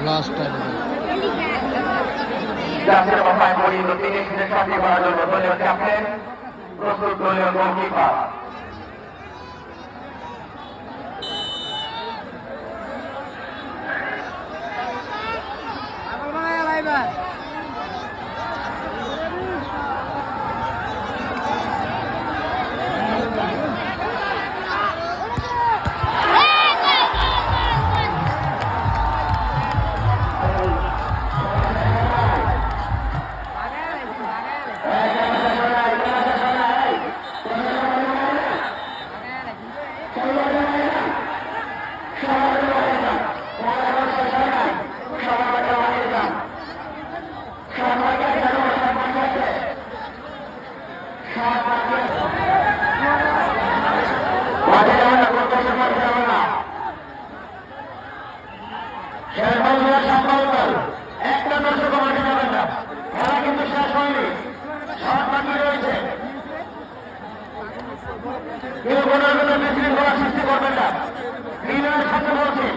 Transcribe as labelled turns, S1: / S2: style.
S1: Last time
S2: জাতীয় কথায় বলি তিনি সাথে করার জন্য দলীয় ক্যাপ্টেন প্রস্তুত দলীয় গোলকিপার একটা দর্শক মাঠে যাবেন না, খেলা কিন্তু শেষ হয়নি, সব বাকি রয়েছে। কেউ কোনো বিশৃঙ্খলা সৃষ্টি করবেন না, বিনয়ের সাথে বলছি।